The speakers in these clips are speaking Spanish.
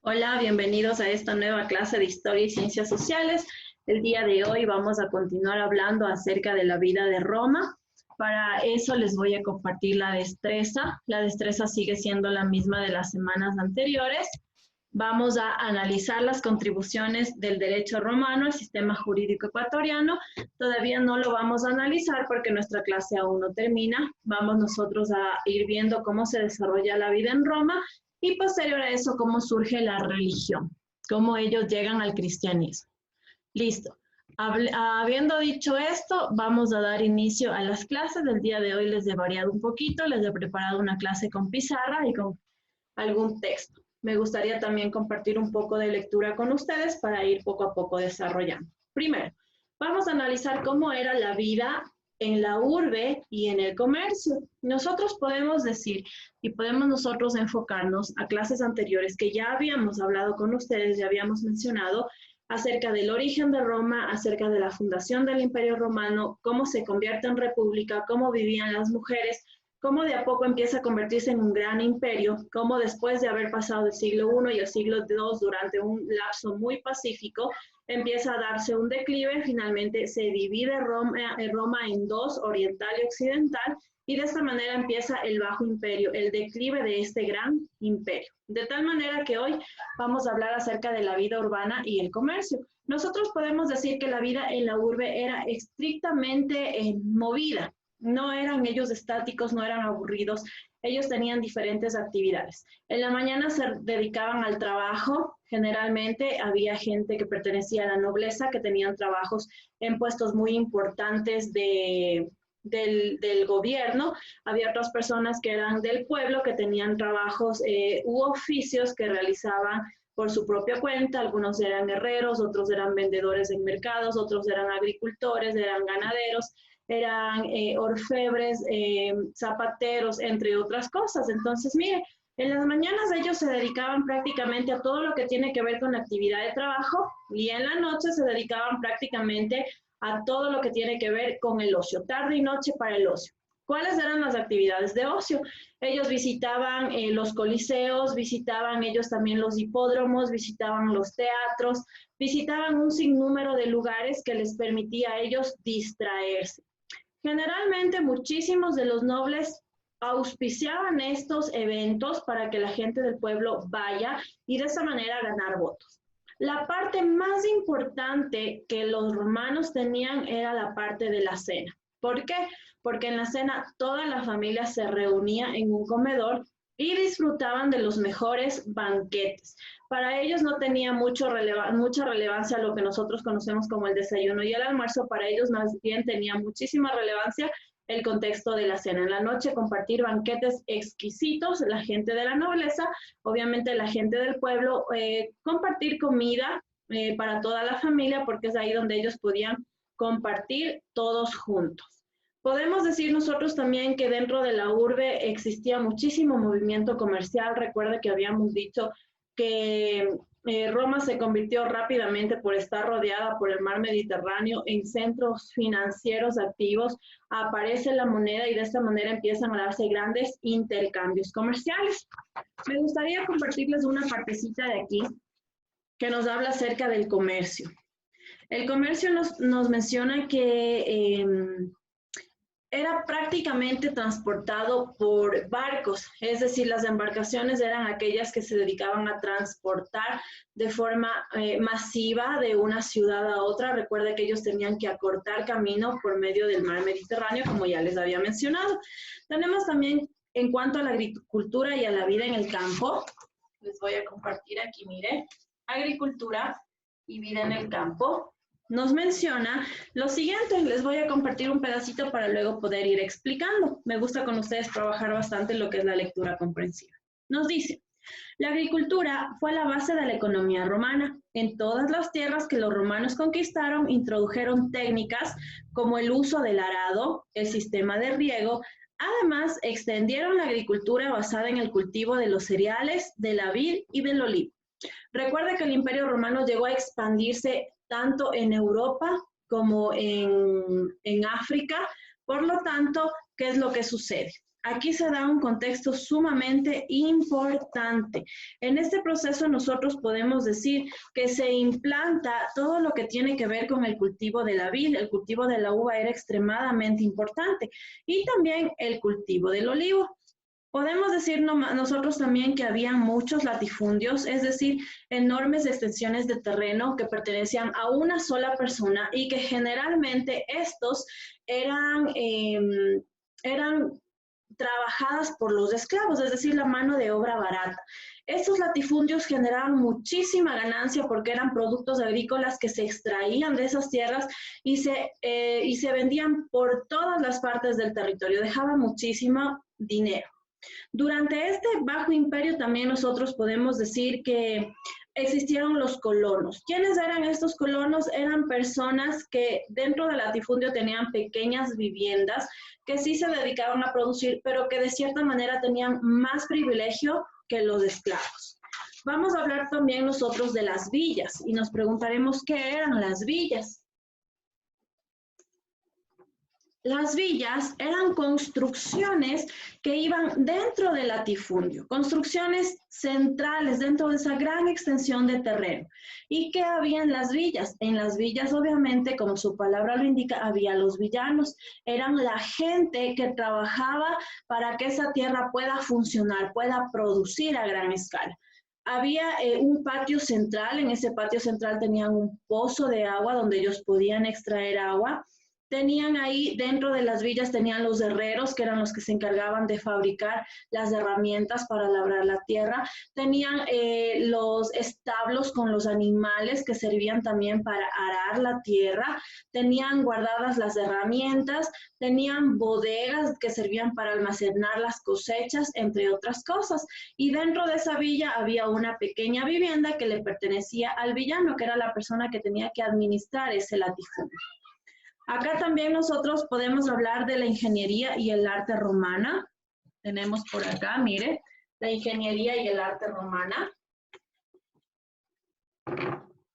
Hola, bienvenidos a esta nueva clase de Historia y Ciencias Sociales. El día de hoy vamos a continuar hablando acerca de la vida de Roma. Para eso les voy a compartir la destreza. La destreza sigue siendo la misma de las semanas anteriores. Vamos a analizar las contribuciones del derecho romano al sistema jurídico ecuatoriano. Todavía no lo vamos a analizar porque nuestra clase aún no termina. Vamos nosotros a ir viendo cómo se desarrolla la vida en Roma y posterior a eso cómo surge la religión, cómo ellos llegan al cristianismo. Listo. Habiendo dicho esto, vamos a dar inicio a las clases. Del día de hoy les he variado un poquito, les he preparado una clase con pizarra y con algún texto. Me gustaría también compartir un poco de lectura con ustedes para ir poco a poco desarrollando. Primero, vamos a analizar cómo era la vida en la urbe y en el comercio. Nosotros podemos decir y podemos nosotros enfocarnos a clases anteriores que ya habíamos hablado con ustedes, ya habíamos mencionado acerca del origen de Roma, acerca de la fundación del Imperio Romano, cómo se convierte en república, cómo vivían las mujeres, cómo de a poco empieza a convertirse en un gran imperio, cómo después de haber pasado el siglo I y el siglo II durante un lapso muy pacífico, empieza a darse un declive, finalmente se divide Roma en dos, oriental y occidental, y de esta manera empieza el Bajo Imperio, el declive de este gran imperio. De tal manera que hoy vamos a hablar acerca de la vida urbana y el comercio. Nosotros podemos decir que la vida en la urbe era estrictamente movida. No eran ellos estáticos, no eran aburridos, ellos tenían diferentes actividades. En la mañana se dedicaban al trabajo, generalmente había gente que pertenecía a la nobleza, que tenían trabajos en puestos muy importantes del gobierno, había otras personas que eran del pueblo, que tenían trabajos u oficios que realizaban por su propia cuenta, algunos eran herreros, otros eran vendedores en mercados, otros eran agricultores, eran ganaderos, eran orfebres, zapateros, entre otras cosas. Entonces, mire, en las mañanas ellos se dedicaban prácticamente a todo lo que tiene que ver con la actividad de trabajo y en la noche se dedicaban prácticamente a todo lo que tiene que ver con el ocio, tarde y noche para el ocio. ¿Cuáles eran las actividades de ocio? Ellos visitaban los coliseos, visitaban ellos también los hipódromos, visitaban los teatros, visitaban un sinnúmero de lugares que les permitía a ellos distraerse. Generalmente muchísimos de los nobles auspiciaban estos eventos para que la gente del pueblo vaya y de esa manera ganar votos. La parte más importante que los romanos tenían era la parte de la cena. ¿Por qué? Porque en la cena toda la familia se reunía en un comedor y disfrutaban de los mejores banquetes. Para ellos no tenía mucha relevancia lo que nosotros conocemos como el desayuno y el almuerzo, para ellos más bien tenía muchísima relevancia el contexto de la cena. En la noche compartir banquetes exquisitos, la gente de la nobleza, obviamente la gente del pueblo, compartir comida para toda la familia, porque es ahí donde ellos podían compartir todos juntos. Podemos decir nosotros también que dentro de la urbe existía muchísimo movimiento comercial. Recuerda que habíamos dicho que Roma se convirtió rápidamente por estar rodeada por el mar Mediterráneo en centros financieros activos. Aparece la moneda y de esta manera empiezan a darse grandes intercambios comerciales. Me gustaría compartirles una partecita de aquí que nos habla acerca del comercio. El comercio nos menciona que era prácticamente transportado por barcos, es decir, las embarcaciones eran aquellas que se dedicaban a transportar de forma masiva de una ciudad a otra. Recuerda que ellos tenían que acortar camino por medio del mar Mediterráneo, como ya les había mencionado. Tenemos también, en cuanto a la agricultura y a la vida en el campo, les voy a compartir aquí, mire, agricultura y vida en el campo. Nos menciona lo siguiente, les voy a compartir un pedacito para luego poder ir explicando. Me gusta con ustedes trabajar bastante lo que es la lectura comprensiva. Nos dice, la agricultura fue la base de la economía romana. En todas las tierras que los romanos conquistaron, introdujeron técnicas como el uso del arado, el sistema de riego. Además, extendieron la agricultura basada en el cultivo de los cereales, de la vid y del olivo. Recuerda que el Imperio Romano llegó a expandirse tanto en Europa como en África. Por lo tanto, ¿qué es lo que sucede? Aquí se da un contexto sumamente importante. En este proceso nosotros podemos decir que se implanta todo lo que tiene que ver con el cultivo de la vid. El cultivo de la uva era extremadamente importante y también el cultivo del olivo. Podemos decir nosotros también que había muchos latifundios, es decir, enormes extensiones de terreno que pertenecían a una sola persona y que generalmente estos eran trabajadas por los esclavos, es decir, la mano de obra barata. Estos latifundios generaban muchísima ganancia porque eran productos agrícolas que se extraían de esas tierras y se vendían por todas las partes del territorio, dejaban muchísimo dinero. Durante este bajo imperio también nosotros podemos decir que existieron los colonos. ¿Quiénes eran estos colonos? Eran personas que dentro del latifundio tenían pequeñas viviendas que sí se dedicaban a producir, pero que de cierta manera tenían más privilegio que los esclavos. Vamos a hablar también nosotros de las villas y nos preguntaremos qué eran las villas. Las villas eran construcciones que iban dentro del latifundio, construcciones centrales dentro de esa gran extensión de terreno. ¿Y qué había en las villas? En las villas, obviamente, como su palabra lo indica, había los villanos. Eran la gente que trabajaba para que esa tierra pueda funcionar, pueda producir a gran escala. Había un patio central, en ese patio central tenían un pozo de agua donde ellos podían extraer agua. Tenían ahí, dentro de las villas, tenían los herreros, que eran los que se encargaban de fabricar las herramientas para labrar la tierra. Tenían los establos con los animales que servían también para arar la tierra. Tenían guardadas las herramientas. Tenían bodegas que servían para almacenar las cosechas, entre otras cosas. Y dentro de esa villa había una pequeña vivienda que le pertenecía al villano, que era la persona que tenía que administrar ese latifundio. Acá también nosotros podemos hablar de la ingeniería y el arte romana. Tenemos por acá, mire, la ingeniería y el arte romana.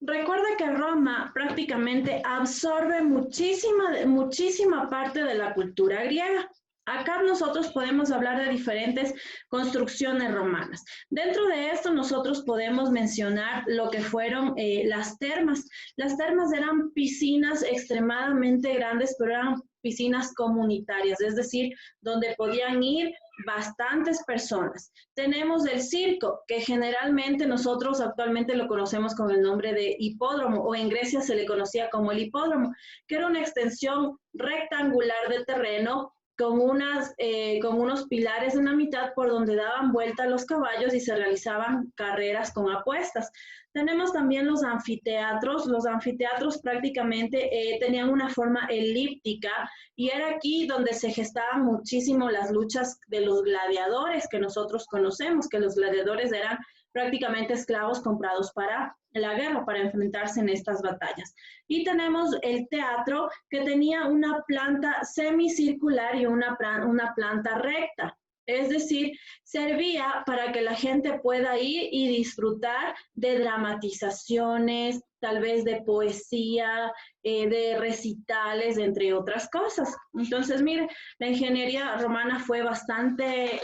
Recuerda que Roma prácticamente absorbe muchísima parte de la cultura griega. Acá nosotros podemos hablar de diferentes construcciones romanas. Dentro de esto nosotros podemos mencionar lo que fueron las termas. Las termas eran piscinas extremadamente grandes, pero eran piscinas comunitarias, es decir, donde podían ir bastantes personas. Tenemos el circo, que generalmente nosotros actualmente lo conocemos con el nombre de hipódromo, o en Grecia se le conocía como el hipódromo, que era una extensión rectangular de terreno con unos pilares en la mitad por donde daban vuelta los caballos y se realizaban carreras con apuestas. Tenemos también los anfiteatros. Los anfiteatros prácticamente tenían una forma elíptica y era aquí donde se gestaban muchísimo las luchas de los gladiadores que nosotros conocemos, que los gladiadores eran prácticamente esclavos comprados para la guerra, para enfrentarse en estas batallas. Y tenemos el teatro, que tenía una planta semicircular y una planta recta. Es decir, servía para que la gente pueda ir y disfrutar de dramatizaciones, tal vez de poesía, de recitales, entre otras cosas. Entonces, mire, la ingeniería romana fue bastante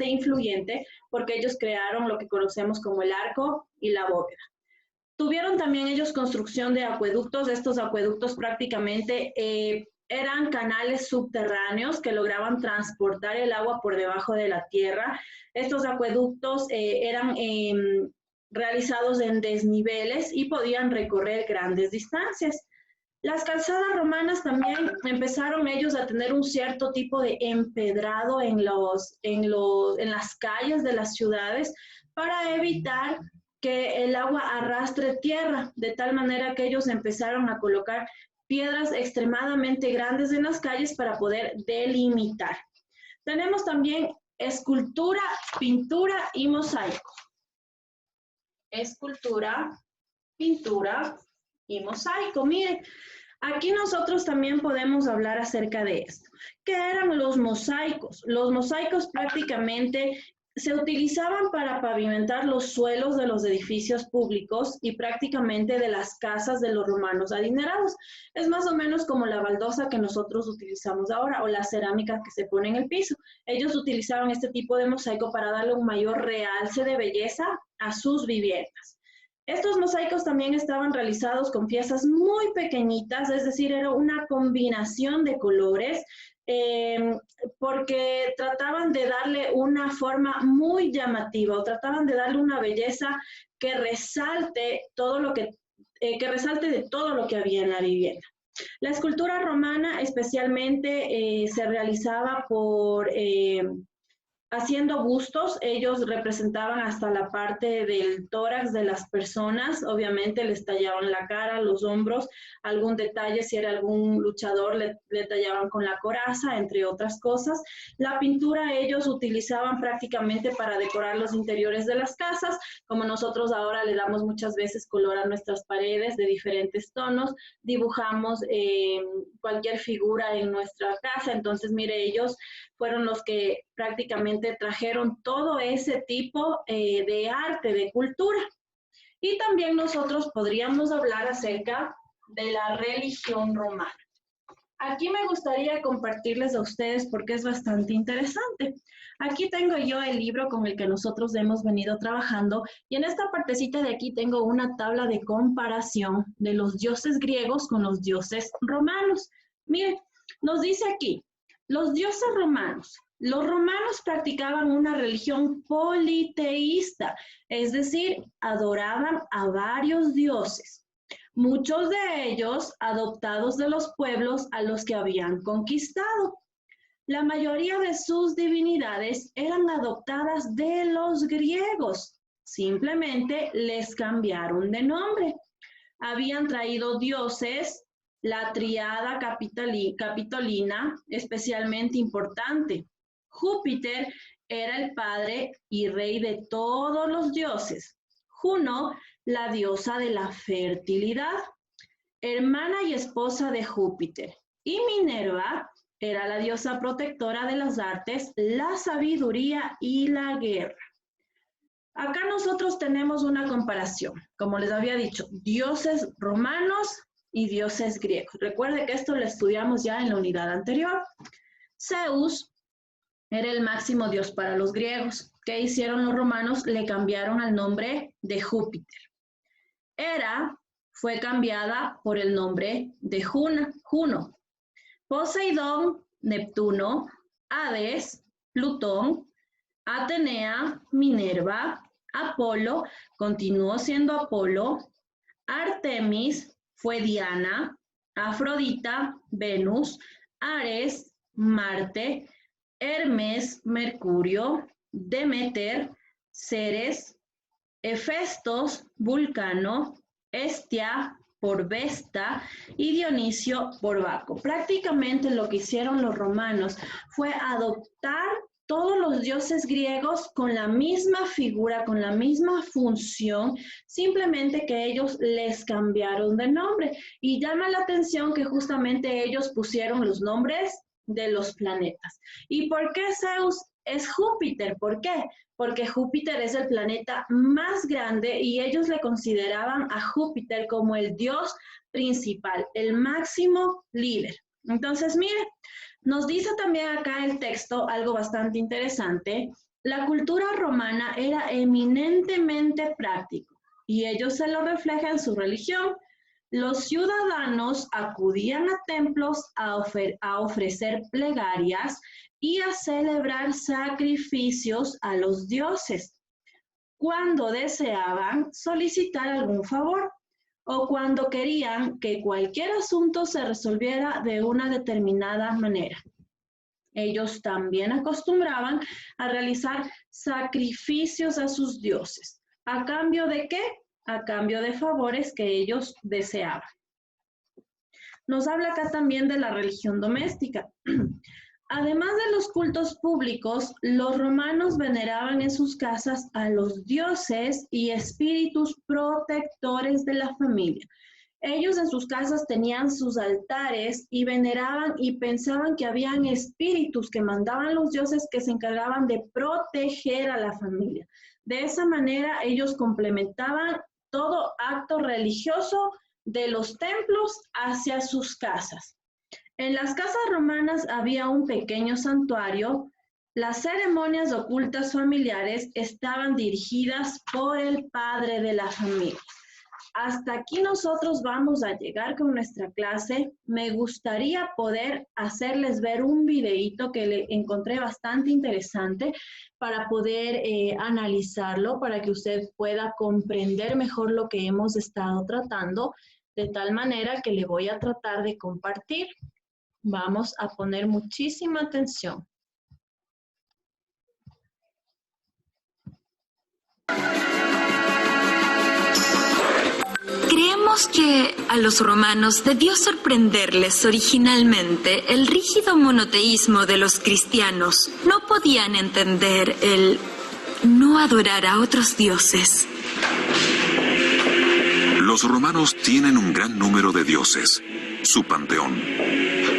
influyente porque ellos crearon lo que conocemos como el arco y la bóveda. Tuvieron también ellos construcción de acueductos. Estos acueductos prácticamente eran canales subterráneos que lograban transportar el agua por debajo de la tierra. Estos acueductos eran realizados en desniveles y podían recorrer grandes distancias. Las calzadas romanas también empezaron ellos a tener un cierto tipo de empedrado en las calles de las ciudades para evitar que el agua arrastre tierra, de tal manera que ellos empezaron a colocar piedras extremadamente grandes en las calles para poder delimitar. Tenemos también escultura, pintura y mosaico. Escultura, pintura y mosaico. Miren, aquí nosotros también podemos hablar acerca de esto. ¿Qué eran los mosaicos? Los mosaicos prácticamente se utilizaban para pavimentar los suelos de los edificios públicos y prácticamente de las casas de los romanos adinerados. Es más o menos como la baldosa que nosotros utilizamos ahora o la cerámica que se pone en el piso. Ellos utilizaban este tipo de mosaico para darle un mayor realce de belleza a sus viviendas. Estos mosaicos también estaban realizados con piezas muy pequeñitas, es decir, era una combinación de colores, porque trataban de darle una forma muy llamativa o trataban de darle una belleza que resalte todo lo que resalte de todo lo que había en la vivienda. La escultura romana especialmente se realizaba por haciendo bustos. Ellos representaban hasta la parte del tórax de las personas, obviamente les tallaban la cara, los hombros, algún detalle, si era algún luchador le tallaban con la coraza, entre otras cosas. La pintura ellos utilizaban prácticamente para decorar los interiores de las casas, como nosotros ahora le damos muchas veces color a nuestras paredes de diferentes tonos, dibujamos cualquier figura en nuestra casa. Entonces mire, ellos fueron los que prácticamente trajeron todo ese tipo de arte, de cultura. Y también nosotros podríamos hablar acerca de la religión romana. Aquí me gustaría compartirles a ustedes porque es bastante interesante. Aquí tengo yo el libro con el que nosotros hemos venido trabajando y en esta partecita de aquí tengo una tabla de comparación de los dioses griegos con los dioses romanos. Miren, nos dice aquí, los dioses romanos. Los romanos practicaban una religión politeísta, es decir, adoraban a varios dioses, muchos de ellos adoptados de los pueblos a los que habían conquistado. La mayoría de sus divinidades eran adoptadas de los griegos, simplemente les cambiaron de nombre. Habían traído dioses, la tríada capitolina, especialmente importante. Júpiter era el padre y rey de todos los dioses. Juno, la diosa de la fertilidad, hermana y esposa de Júpiter. Y Minerva era la diosa protectora de las artes, la sabiduría y la guerra. Acá nosotros tenemos una comparación, como les había dicho, dioses romanos y dioses griegos. Recuerde que esto lo estudiamos ya en la unidad anterior. Zeus era el máximo dios para los griegos. ¿Qué hicieron los romanos? Le cambiaron al nombre de Júpiter. Hera fue cambiada por el nombre de Juno. Poseidón, Neptuno, Hades, Plutón, Atenea, Minerva, Apolo, continuó siendo Apolo, Artemis fue Diana, Afrodita, Venus, Ares, Marte, Hermes, Mercurio, Demeter, Ceres, Hefestos, Vulcano, Hestia por Vesta y Dionisio por Baco. Prácticamente lo que hicieron los romanos fue adoptar todos los dioses griegos con la misma figura, con la misma función, simplemente que ellos les cambiaron de nombre. Y llama la atención que justamente ellos pusieron los nombres de los planetas. ¿Y por qué Zeus es Júpiter? ¿Por qué? Porque Júpiter es el planeta más grande y ellos le consideraban a Júpiter como el dios principal, el máximo líder. Entonces, mire, nos dice también acá el texto algo bastante interesante. La cultura romana era eminentemente práctico y ellos se lo reflejan en su religión. Los ciudadanos acudían a templos a ofrecer plegarias y a celebrar sacrificios a los dioses cuando deseaban solicitar algún favor o cuando querían que cualquier asunto se resolviera de una determinada manera. Ellos también acostumbraban a realizar sacrificios a sus dioses. ¿A cambio de qué? A cambio de favores que ellos deseaban. Nos habla acá también de la religión doméstica. Además de los cultos públicos, los romanos veneraban en sus casas a los dioses y espíritus protectores de la familia. Ellos en sus casas tenían sus altares y veneraban y pensaban que habían espíritus que mandaban los dioses que se encargaban de proteger a la familia. De esa manera ellos complementaban todo acto religioso de los templos hacia sus casas. En las casas romanas había un pequeño santuario. Las ceremonias ocultas familiares estaban dirigidas por el padre de la familia. Hasta aquí nosotros vamos a llegar con nuestra clase. Me gustaría poder hacerles ver un videíto que le encontré bastante interesante para poder analizarlo, para que usted pueda comprender mejor lo que hemos estado tratando, de tal manera que le voy a tratar de compartir. Vamos a poner muchísima atención. Creemos que a los romanos debió sorprenderles originalmente el rígido monoteísmo de los cristianos. No podían entender el no adorar a otros dioses. Los romanos tienen un gran número de dioses, su panteón.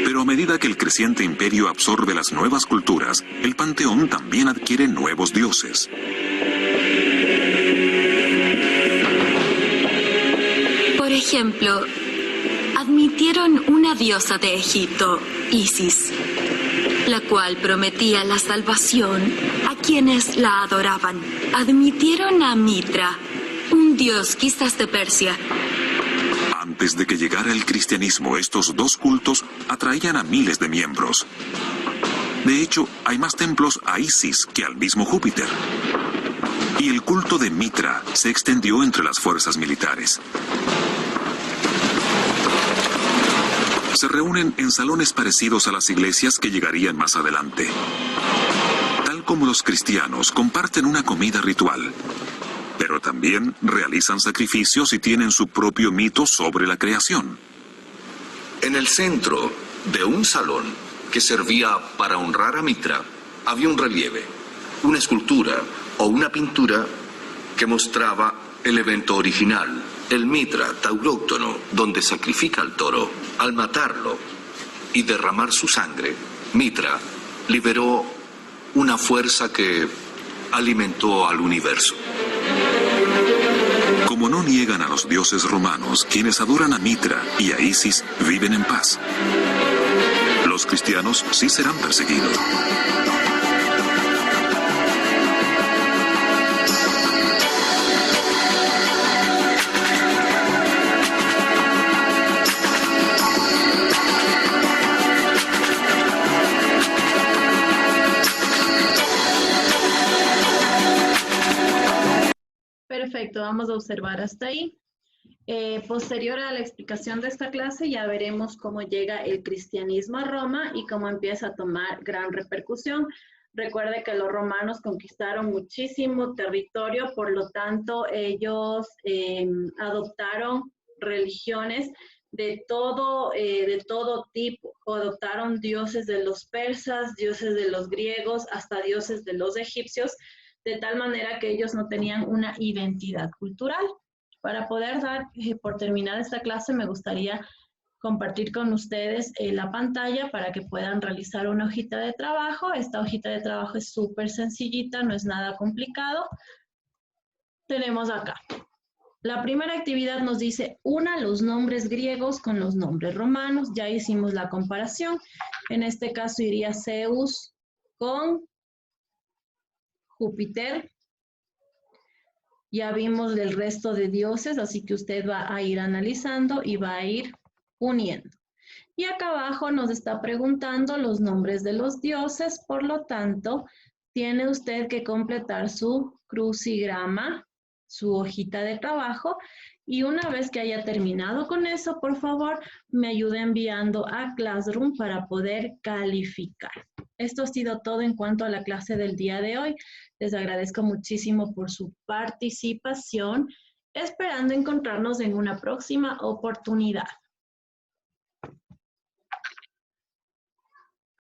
Pero a medida que el creciente imperio absorbe las nuevas culturas, el panteón también adquiere nuevos dioses. Por ejemplo, admitieron una diosa de Egipto, Isis, la cual prometía la salvación a quienes la adoraban. Admitieron a Mitra, un dios quizás de Persia. Antes de que llegara el cristianismo, estos dos cultos atraían a miles de miembros. De hecho, hay más templos a Isis que al mismo Júpiter. Y el culto de Mitra se extendió entre las fuerzas militares. Se reúnen en salones parecidos a las iglesias que llegarían más adelante. Tal como los cristianos, comparten una comida ritual, pero también realizan sacrificios y tienen su propio mito sobre la creación. En el centro de un salón que servía para honrar a Mitra, había un relieve, una escultura o una pintura que mostraba el evento original, el Mitra tauróctono, donde sacrifica al toro. Al matarlo y derramar su sangre, Mitra liberó una fuerza que alimentó al universo. Como no niegan a los dioses romanos, quienes adoran a Mitra y a Isis viven en paz. Los cristianos sí serán perseguidos. Perfecto, vamos a observar hasta ahí. Posterior a la explicación de esta clase ya veremos cómo llega el cristianismo a Roma y cómo empieza a tomar gran repercusión. Recuerde que los romanos conquistaron muchísimo territorio, por lo tanto ellos adoptaron religiones de todo tipo. Adoptaron dioses de los persas, dioses de los griegos, hasta dioses de los egipcios, de tal manera que ellos no tenían una identidad cultural. Para poder dar por terminada esta clase, me gustaría compartir con ustedes la pantalla para que puedan realizar una hojita de trabajo. Esta hojita de trabajo es súper sencillita, no es nada complicado. Tenemos acá. La primera actividad nos dice, una los nombres griegos con los nombres romanos. Ya hicimos la comparación. En este caso iría Zeus con Júpiter. Ya vimos el resto de dioses, así que usted va a ir analizando y va a ir uniendo. Y acá abajo nos está preguntando los nombres de los dioses, por lo tanto, tiene usted que completar su crucigrama, su hojita de trabajo, y una vez que haya terminado con eso, por favor, me ayude enviando a Classroom para poder calificar. Esto ha sido todo en cuanto a la clase del día de hoy. Les agradezco muchísimo por su participación, esperando encontrarnos en una próxima oportunidad.